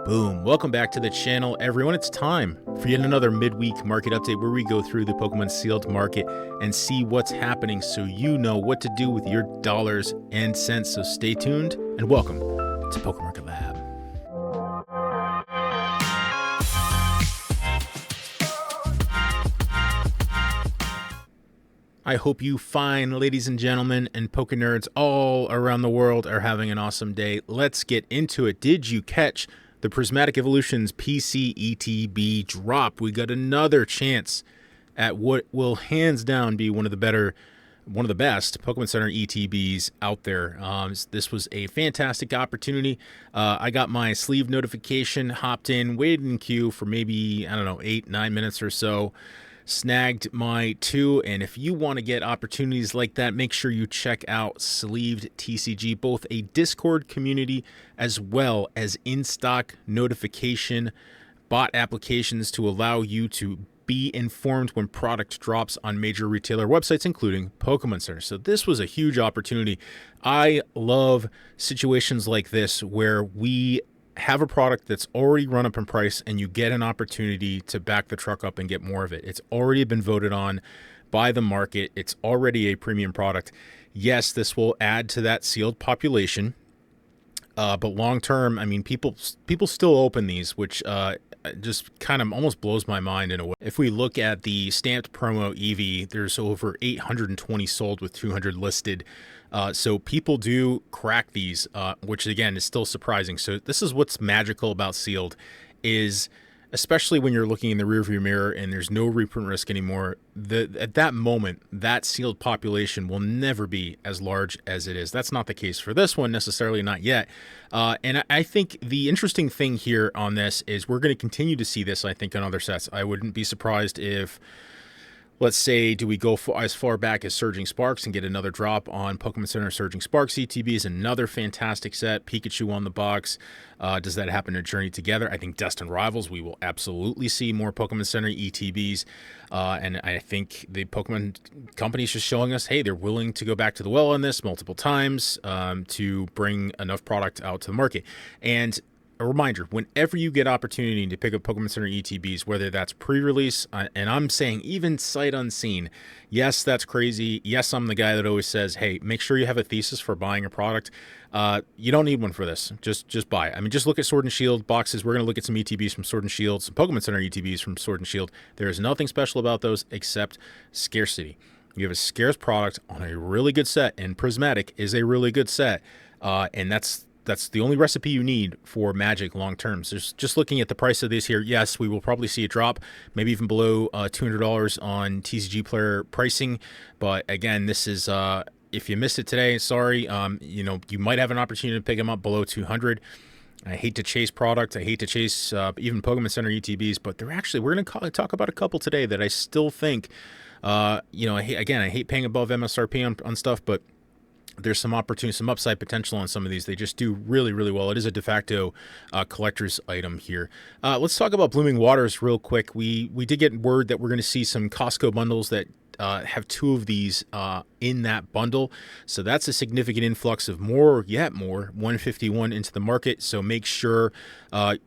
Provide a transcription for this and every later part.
Boom. Welcome back to the channel, everyone. It's time for yet another midweek market update where we go through the Pokemon sealed market and see what's happening so you know what to do with your dollars and cents. So stay tuned and welcome to Pokemon Market Lab. I hope you fine ladies and gentlemen and Poke nerds all around the world are having an awesome day. Let's get into it. Did you catch the Prismatic Evolutions PC ETB drop? We got another chance at what will hands down be one of the best Pokemon Center ETBs out there. This was a fantastic opportunity. I got my sleeve notification, hopped in, waited in queue for maybe, 8-9 minutes or so. Snagged my 2, and if you want to get opportunities like that, make sure you check out Sleeved TCG, both a Discord community as well as in-stock notification bot applications to allow you to be informed when product drops on major retailer websites, including Pokemon Center. So this was a huge opportunity. I love situations like this where we have a product that's already run up in price and you get an opportunity to back the truck up and get more of it. It's already been voted on by the market. It's already a premium product. Yes, this will add to that sealed population, but long term, I mean, people still open these, which just kind of almost blows my mind in a way. If we look at the stamped promo EV, there's over 820 sold with 200 listed. So people do crack these, which again is still surprising. So this is what's magical about sealed, is especially when you're looking in the rearview mirror and there's no reprint risk anymore. At that moment, that sealed population will never be as large as it is. That's not the case for this one necessarily, not yet. And I think the interesting thing here on this is we're going to continue to see this. I think on other sets, I wouldn't be surprised if, let's say, do we go as far back as Surging Sparks and get another drop on Pokemon Center Surging Sparks ETBs, another fantastic set, Pikachu on the box. Does that happen in Journey Together? I think Destined Rivals, we will absolutely see more Pokemon Center ETBs. And I think the Pokemon company's just showing us, hey, they're willing to go back to the well on this multiple times to bring enough product out to the market. And a reminder, whenever you get opportunity to pick up Pokemon Center ETBs, whether that's pre-release, and I'm saying even sight unseen, yes, that's crazy. Yes, I'm the guy that always says, hey, make sure you have a thesis for buying a product. You don't need one for this. Just buy it. I mean, just look at Sword and Shield boxes. We're going to look at some ETBs from Sword and Shield, some Pokemon Center ETBs from Sword and Shield. There is nothing special about those except scarcity. You have a scarce product on a really good set, and Prismatic is a really good set, and that's the only recipe you need for Magic long term. So just looking at the price of these here, yes, we will probably see a drop, maybe even below $200 on TCG player pricing. But again, this is if you missed it today, sorry. You might have an opportunity to pick them up below 200. I hate to chase product. I hate to chase even Pokemon Center ETBs, but we're going to talk about a couple today that I still think, I hate paying above MSRP on stuff, but there's some opportunity, some upside potential on some of these. They just do really, really well. It is a de facto collector's item here. Let's talk about Blooming Waters real quick. We did get word that we're going to see some Costco bundles that have 2 of these in that bundle. So that's a significant influx of more 151 into the market. So make sure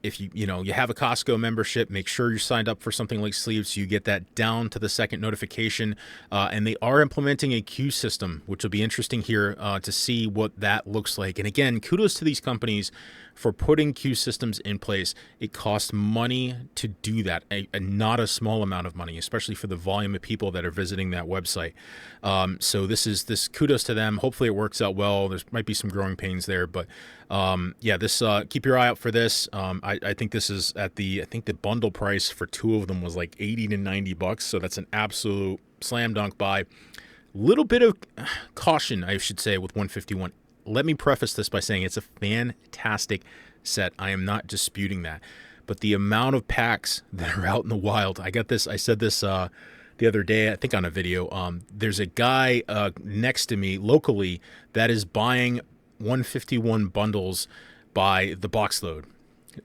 if you have a Costco membership, make sure you're signed up for something like Sleeves so you get that down to the second notification. And they are implementing a queue system, which will be interesting here to see what that looks like. And again, kudos to these companies for putting queue systems in place. It costs money to do that, not a small amount of money, especially for the volume of people that are visiting that website. So this kudos to them. Hopefully it works out well. There might be some growing pains there, but keep your eye out for this. I think this is the bundle price for 2 of them was like $80 to $90. So that's an absolute slam dunk buy. Little bit of caution, I should say, with 151. Let me preface this by saying it's a fantastic set. I am not disputing that. But the amount of packs that are out in the wild, I said this the other day, I think on a video. There's a guy next to me locally that is buying 151 bundles by the box load.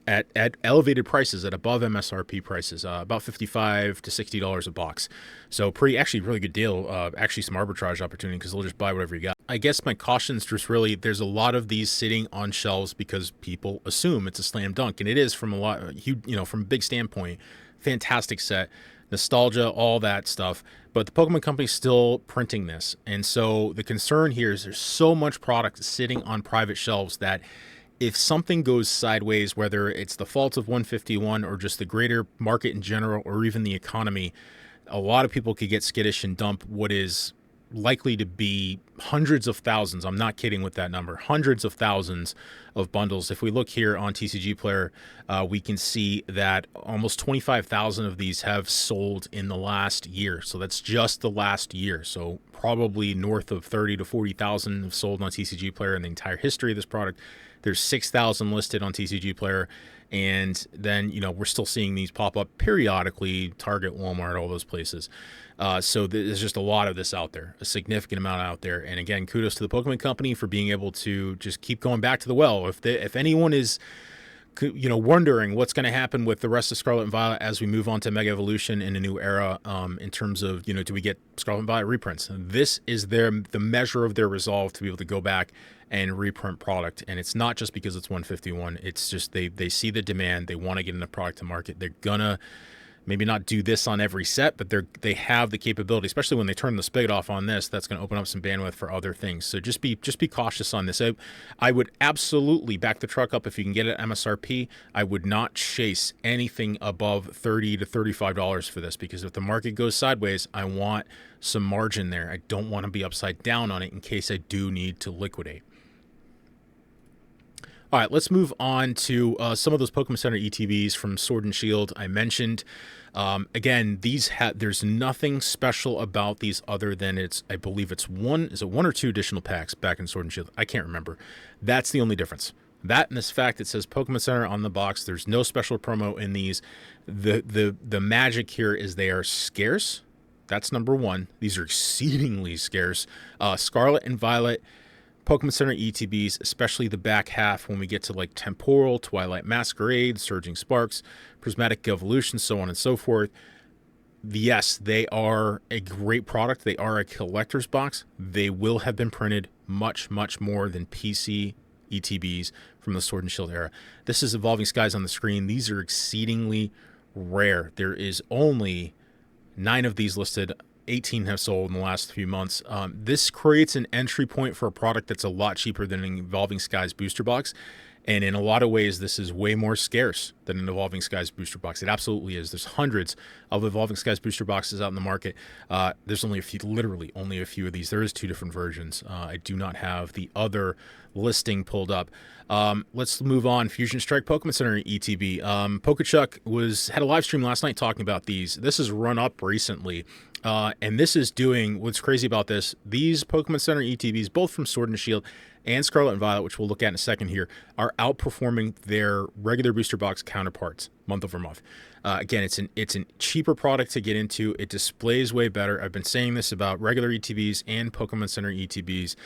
at elevated prices, at above MSRP prices, about $55 to $60 a box. So actually really good deal. Actually some arbitrage opportunity because they'll just buy whatever you got. I guess my caution's just really, there's a lot of these sitting on shelves because people assume it's a slam dunk, and it is from from a big standpoint. Fantastic set, nostalgia, all that stuff. But the Pokemon Company's still printing this, and so the concern here is there's so much product sitting on private shelves that if something goes sideways, whether it's the fault of 151 or just the greater market in general or even the economy, a lot of people could get skittish and dump what is likely to be hundreds of thousands. I'm not kidding with that number. Hundreds of thousands of bundles. If we look here on TCG Player, we can see that almost 25,000 of these have sold in the last year. So that's just the last year. So probably north of 30 to 40,000 have sold on TCG Player in the entire history of this product. There's 6,000 listed on TCG Player. And then, we're still seeing these pop up periodically, Target, Walmart, all those places. So there's just a lot of this out there, a significant amount out there. And again, kudos to the Pokemon Company for being able to just keep going back to the well. If anyone is, wondering what's going to happen with the rest of Scarlet and Violet as we move on to Mega Evolution in a new era, in terms of, do we get Scarlet and Violet reprints? This is the measure of their resolve to be able to go back and reprint product. And it's not just because it's 151. It's just they see the demand. They want to get enough product to market. They're gonna maybe not do this on every set, but they have the capability, especially when they turn the spigot off on this. That's going to open up some bandwidth for other things. So just be cautious on this. I would absolutely back the truck up if you can get it at MSRP. I would not chase anything above $30 to $35 for this, because if the market goes sideways, I want some margin there. I don't want to be upside down on it in case I do need to liquidate. All right, let's move on to some of those Pokemon Center ETBs from Sword and Shield I mentioned. Again, there's nothing special about these other than I believe it's one or two additional packs back in Sword and Shield? I can't remember. That's the only difference. That and this fact it says Pokemon Center on the box. There's no special promo in these. The magic here is they are scarce. That's number one. These are exceedingly scarce. Scarlet and Violet Pokemon Center ETBs, especially the back half when we get to like Temporal, Twilight Masquerade, Surging Sparks, Prismatic Evolutions, so on and so forth. Yes, they are a great product. They are a collector's box. They will have been printed much, much more than PC ETBs from the Sword and Shield era. This is Evolving Skies on the screen. These are exceedingly rare. There is only 9 of these listed. 18 have sold in the last few months. This creates an entry point for a product that's a lot cheaper than an Evolving Skies booster box. And in a lot of ways, this is way more scarce than an Evolving Skies booster box. It absolutely is. There's hundreds of Evolving Skies booster boxes out in the market. There's only a few, literally only a few of these. There is 2 different versions. I do not have the other listing pulled up. Let's move on. Fusion Strike Pokemon Center ETB. Pokechuck had a live stream last night talking about these. This has run up recently. And this is doing, what's crazy about this, these Pokemon Center ETBs, both from Sword and Shield and Scarlet and Violet, which we'll look at in a second here, are outperforming their regular booster box counterparts month over month. Again, it's a cheaper product to get into. It displays way better. I've been saying this about regular ETBs and Pokemon Center ETBs.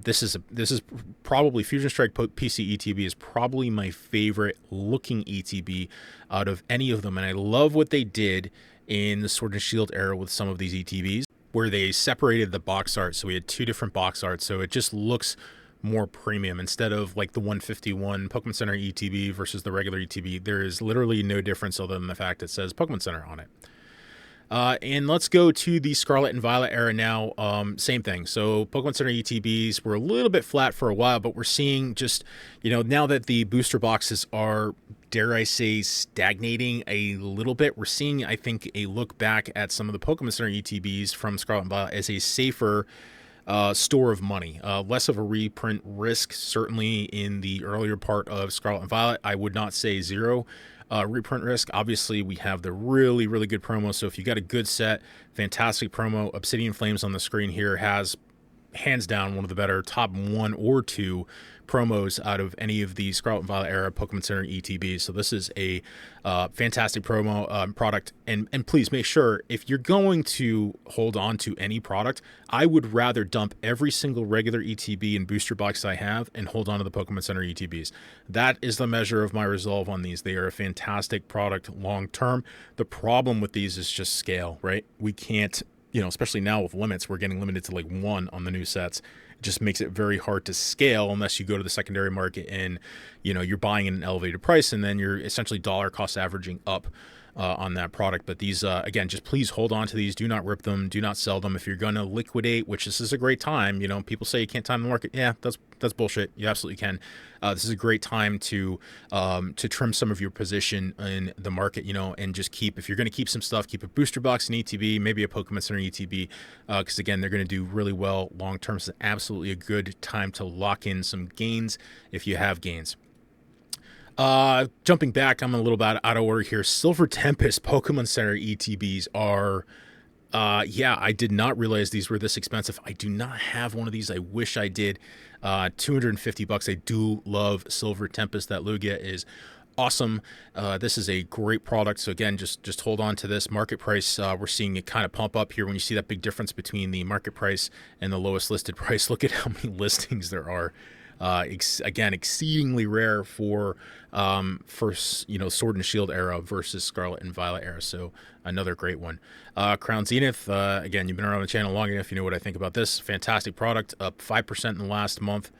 This is probably Fusion Strike PC ETB is probably my favorite looking ETB out of any of them, and I love what they did in the Sword and Shield era with some of these ETBs, where they separated the box art. So we had 2 different box arts, so it just looks more premium instead of like the 151 Pokemon Center ETB versus the regular ETB. There is literally no difference other than the fact it says Pokemon Center on it. And let's go to the Scarlet and Violet era now. Same thing. So Pokemon Center ETBs were a little bit flat for a while, but we're seeing just, now that the booster boxes are, dare I say, stagnating a little bit, we're seeing, I think, a look back at some of the Pokemon Center ETBs from Scarlet and Violet as a safer store of money, less of a reprint risk. Certainly in the earlier part of Scarlet and Violet, I would not say zero reprint risk. Obviously, we have the really, really good promo. So if you got a good set, fantastic promo. Obsidian Flames on the screen here has hands down one of the better top 1 or 2 promos out of any of the Scarlet and Violet era Pokemon Center ETBs. So this is a fantastic promo product. And please make sure, if you're going to hold on to any product, I would rather dump every single regular ETB and booster box I have and hold on to the Pokemon Center ETBs. That is the measure of my resolve on these. They are a fantastic product long term. The problem with these is just scale, right? We can't, especially now with limits, we're getting limited to like 1 on the new sets. It just makes it very hard to scale unless you go to the secondary market and, you're buying at an elevated price, and then you're essentially dollar cost averaging up on that product. But these, again, just please hold on to these. Do not rip them. Do not sell them. If you're going to liquidate, which this is a great time, people say you can't time the market. Yeah, that's bullshit. You absolutely can. This is a great time to trim some of your position in the market, and just keep, if you're going to keep some stuff, keep a booster box, an ETB, maybe a Pokemon Center ETB, because again, they're going to do really well long term. So it's absolutely a good time to lock in some gains if you have gains. Jumping back, I'm a little bit out of order here. Silver Tempest Pokemon Center ETBs are, I did not realize these were this expensive. I do not have one of these. I wish I did. $250. I do love Silver Tempest. That Lugia is awesome. This is a great product. So again, just hold on to this market price. We're seeing it kind of pump up here when you see that big difference between the market price and the lowest listed price. Look at how many listings there are. Again, exceedingly rare for Sword and Shield era versus Scarlet and Violet era. So another great one. Crown Zenith, again, you've been around the channel long enough, you know what I think about this. Fantastic product, up 5% in the last month.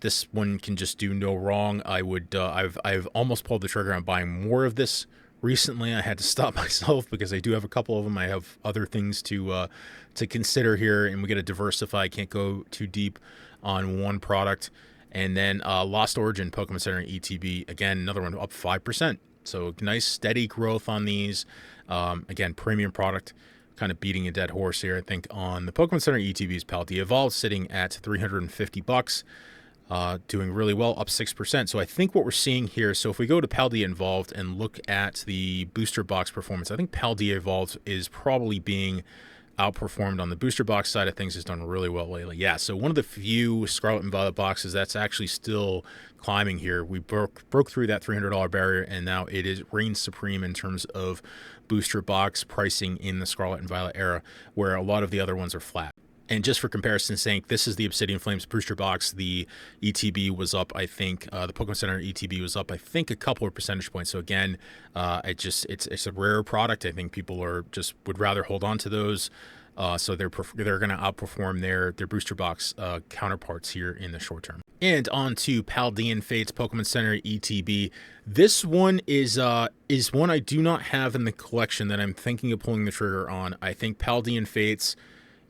This one can just do no wrong. I've almost pulled the trigger on buying more of this recently. I had to stop myself because I do have a couple of them. I have other things to consider here, and we got to diversify. I can't go too deep on one product. And then Lost Origin Pokemon Center ETB, again, another one up 5%. So nice steady growth on these. Again, premium product, kind of beating a dead horse here, I think, on the Pokemon Center ETBs. Paldea Evolved sitting at $350, doing really well, up 6%. So I think what we're seeing here, so if we go to Paldea Evolved and look at the booster box performance, I think Paldea Evolved is probably being outperformed on the booster box side of things. Has done really well lately. Yeah, so one of the few Scarlet and Violet boxes that's actually still climbing here. We broke through that $300 barrier, and now it is reigns supreme in terms of booster box pricing in the Scarlet and Violet era, where a lot of the other ones are flat. And just for comparison's sake, this is the Obsidian Flames booster box. The ETB was up, I think, the Pokemon Center ETB was up, I think, a couple of percentage points. So again, it's a rare product. I think people would rather hold on to those. So they're going to outperform their booster box counterparts here in the short term. And on to Paldean Fates Pokemon Center ETB. This one is one I do not have in the collection that I'm thinking of pulling the trigger on. I think Paldean Fates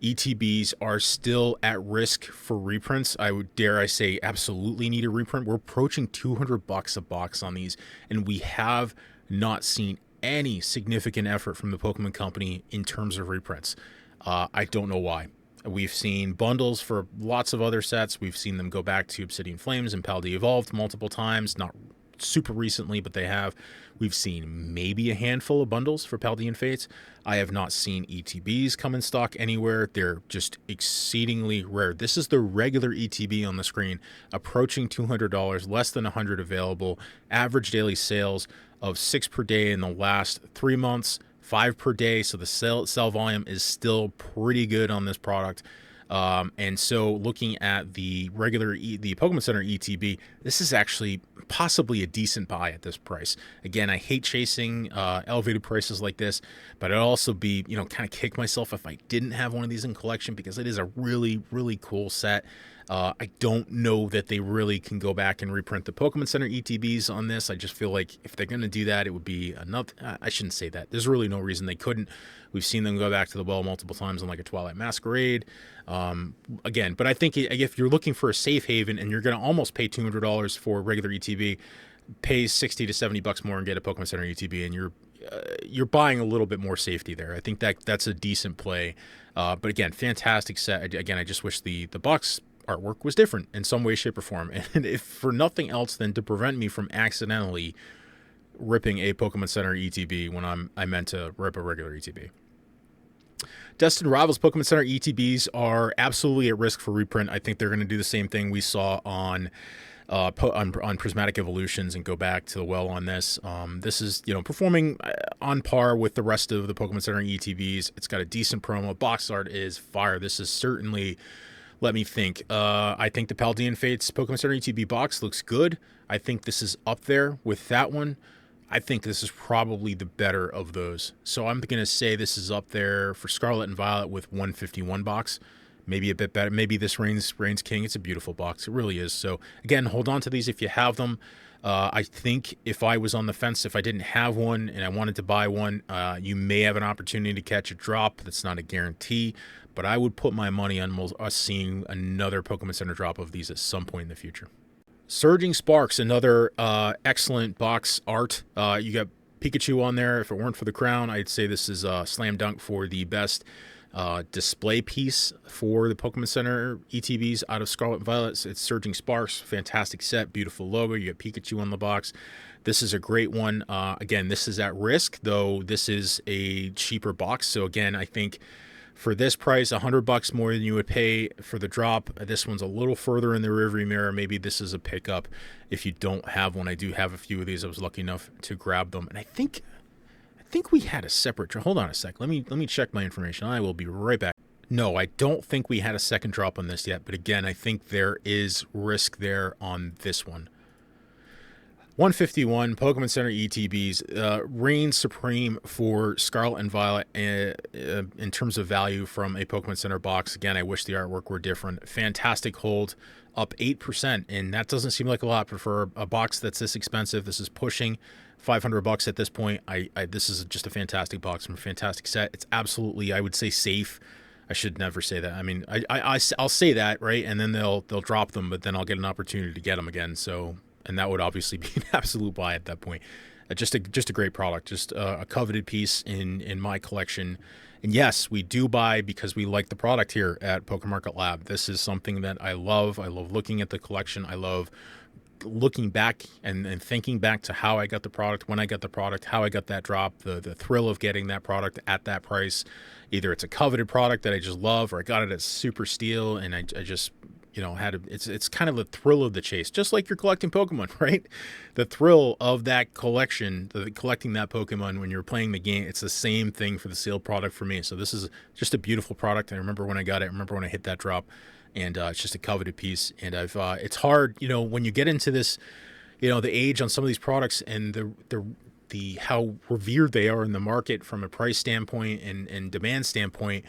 ETBs are still at risk for reprints. I would I say absolutely need a reprint. We're approaching $200 a box on these, and we have not seen any significant effort from the Pokemon Company in terms of reprints. I don't know why. We've seen bundles for lots of other sets. We've seen them go back to Obsidian Flames and Paldea Evolved multiple times, not super recently, but they have. We've seen maybe a handful of bundles for Paldean Fates. I have not seen ETBs come in stock anywhere. They're just exceedingly rare. This is the regular ETB on the screen, approaching $200, less than 100 available. Average daily sales of 6 per day in the last 3 months, 5 per day. So the sell volume is still pretty good on this product. And so looking at the the Pokemon Center ETB, this is actually possibly a decent buy at this price. Again, I hate chasing elevated prices like this, but I'd also be, kind of kick myself if I didn't have one of these in collection, because it is a really, really cool set. I don't know that they really can go back and reprint the Pokemon Center ETBs on this. I just feel like if they're going to do that, it would be another. I shouldn't say that. There's really no reason they couldn't. We've seen them go back to the well multiple times on like a Twilight Masquerade. Again, but I think if you're looking for a safe haven and you're going to almost pay $200 for a regular ETB, pay $60 to $70 more and get a Pokemon Center ETB, and you're buying a little bit more safety there. I think that's a decent play. But again, fantastic set. Again, I just wish the box artwork was different in some way, shape, or form, and if for nothing else than to prevent me from accidentally ripping a Pokemon Center ETB when I meant to rip a regular ETB. Destined Rivals Pokemon Center ETBs are absolutely at risk for reprint. I think they're going to do the same thing we saw on Prismatic Evolutions and go back to the well on this. This is, performing on par with the rest of the Pokemon Center ETBs. It's got a decent promo. Box art is fire. This is certainly, let me think. I think the Paldean Fates Pokemon Center ETB box looks good. I think this is up there with that one. I think this is probably the better of those. So I'm going to say this is up there for Scarlet and Violet with 151 box. Maybe a bit better. Maybe this reigns king. It's a beautiful box. It really is. So again, hold on to these if you have them. I think if I was on the fence, if I didn't have one and I wanted to buy one, you may have an opportunity to catch a drop. That's not a guarantee, but I would put my money on us seeing another Pokemon Center drop of these at some point in the future. Surging Sparks, another excellent box art. You got Pikachu on there. If it weren't for the crown, I'd say this is a slam dunk for the best display piece for the Pokemon Center ETBs out of Scarlet and Violet. It's Surging Sparks, fantastic set, beautiful logo. You got Pikachu on the box. This is a great one. Again, this is at risk, though this is a cheaper box. So again, I think for this price, $100 more than you would pay for the drop. This one's a little further in the rearview mirror. Maybe this is a pickup if you don't have one. I do have a few of these. I was lucky enough to grab them, and I think we had a separate drop. Hold on a sec. Let me check my information. I will be right back. No, I don't think we had a second drop on this yet. But again, I think there is risk there on this one. 151 Pokemon Center ETBs reigns supreme for Scarlet and Violet in terms of value from a Pokemon Center box. Again, I wish the artwork were different. Fantastic hold, up 8%, and that doesn't seem like a lot, but for a box that's this expensive, this is pushing $500 at this point. This is just a fantastic box from a fantastic set. It's absolutely, I would say, safe. I should never say that. I mean, I'll say that, right? And then they'll drop them, but then I'll get an opportunity to get them again. So, and that would obviously be an absolute buy at that point. Just a great product, just a coveted piece in my collection. And yes, we do buy because we like the product here at Poké Market Lab. This is something that I love. I love looking at the collection. I love looking back and thinking back to how I got the product, when I got the product, how I got that drop, the thrill of getting that product at that price. Either it's a coveted product that I just love, or I got it at super steal and I just it's kind of the thrill of the chase, just like you're collecting Pokemon, right? The thrill of that collection, collecting that Pokemon when you're playing the game, it's the same thing for the sealed product for me. So this is just a beautiful product. I remember when I got it. I remember when I hit that drop, and it's just a coveted piece. And it's hard, when you get into this, the age on some of these products and the how revered they are in the market from a price standpoint and demand standpoint.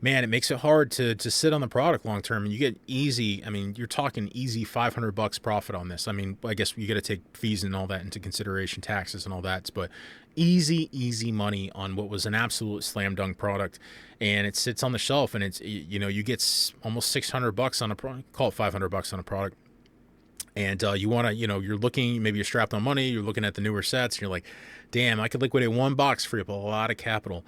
Man, it makes it hard to sit on the product long term, and you get easy. I mean, you're talking easy $500 profit on this. I mean, I guess you got to take fees and all that into consideration, taxes and all that, but easy money on what was an absolute slam dunk product, and it sits on the shelf, and it's you get almost $600 on a product, call it $500 on a product, and you want to you're looking, maybe you're strapped on money, you're looking at the newer sets, and you're like, damn, I could liquidate one box, free up a lot of capital.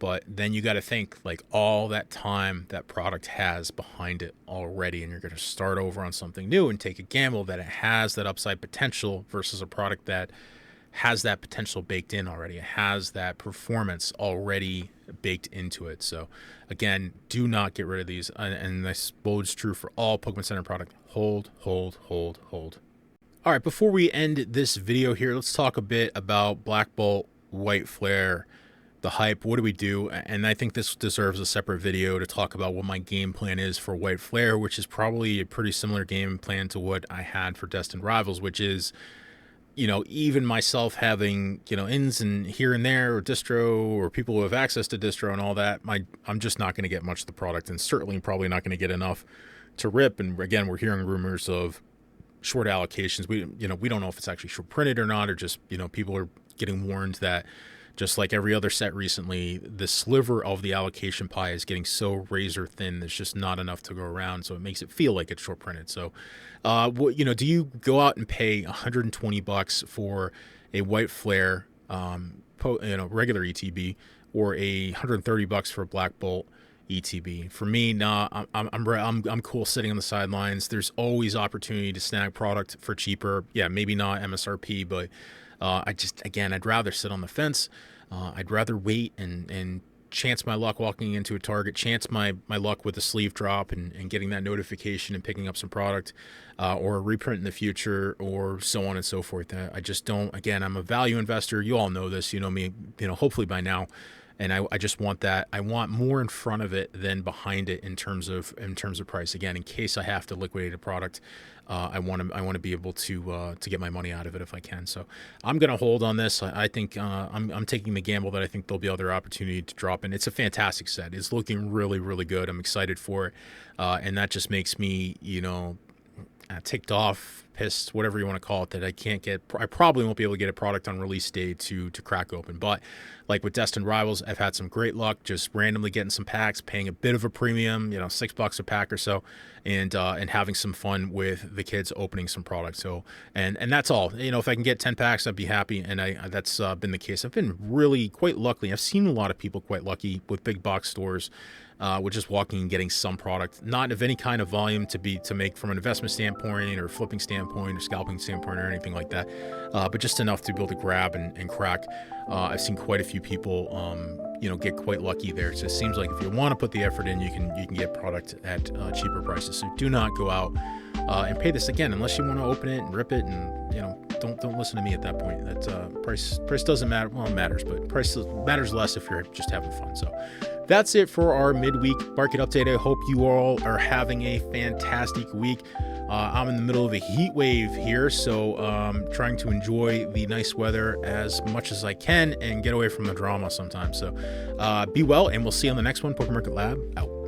But then you got to think like all that time that product has behind it already, and you're going to start over on something new and take a gamble that it has that upside potential versus a product that has that potential baked in already. It has that performance already baked into it. So again, do not get rid of these. And this bodes true for all Pokemon Center product. Hold. All right, before we end this video here, let's talk a bit about Black Bolt, White Flare, the hype. What do we do? And I think this deserves a separate video to talk about what my game plan is for White Flare, which is probably a pretty similar game plan to what I had for Destined Rivals, which is, even myself having, ins and here and there, or distro, or people who have access to distro and all that, I'm just not going to get much of the product, and certainly probably not going to get enough to rip. And again, we're hearing rumors of short allocations. We don't know if it's actually short printed or not, or just, people are getting warned that just like every other set recently, the sliver of the allocation pie is getting so razor thin, there's just not enough to go around. So it makes it feel like it's short printed. So, do you go out and pay $120 for a White Flare, regular ETB, or $130 for a Black Bolt ETB? For me, nah, I'm cool sitting on the sidelines. There's always opportunity to snag product for cheaper. Yeah, maybe not MSRP, but I'd rather sit on the fence. I'd rather wait and chance my luck walking into a Target, chance my luck with a sleeve drop and getting that notification and picking up some product, or a reprint in the future, or so on and so forth. I just don't. Again, I'm a value investor. You all know this. You know me. Hopefully by now. And I just want that. I want more in front of it than behind it in terms of price. Again, in case I have to liquidate a product, I want to be able to get my money out of it if I can. So I'm going to hold on this. I think I'm taking the gamble that I think there'll be other opportunity to drop in. It's a fantastic set. It's looking really, really good. I'm excited for it, and that just makes me ticked off, pissed, whatever you want to call it, that I probably won't be able to get a product on release day to crack open. But like with Destined Rivals, I've had some great luck just randomly getting some packs, paying a bit of a premium, $6 a pack or so, and having some fun with the kids opening some products. So and that's all. If I can get 10 packs, I'd be happy, and that's been the case. I've been really quite lucky. I've seen a lot of people quite lucky with big box stores. With just walking and getting some product, not of any kind of volume to make from an investment standpoint or flipping standpoint or scalping standpoint or anything like that, but just enough to be able to grab and crack. I've seen quite a few people, get quite lucky there. So it seems like if you want to put the effort in, you can get product at cheaper prices. So do not go out and pay this again unless you want to open it and rip it, and don't listen to me at that point. That price doesn't matter. Well, it matters, but price matters less if you're just having fun. So that's it for our midweek market update. I hope you all are having a fantastic week. I'm in the middle of a heat wave here, so trying to enjoy the nice weather as much as I can and get away from the drama sometimes. So be well, and we'll see you on the next one. Pokemon Market Lab out.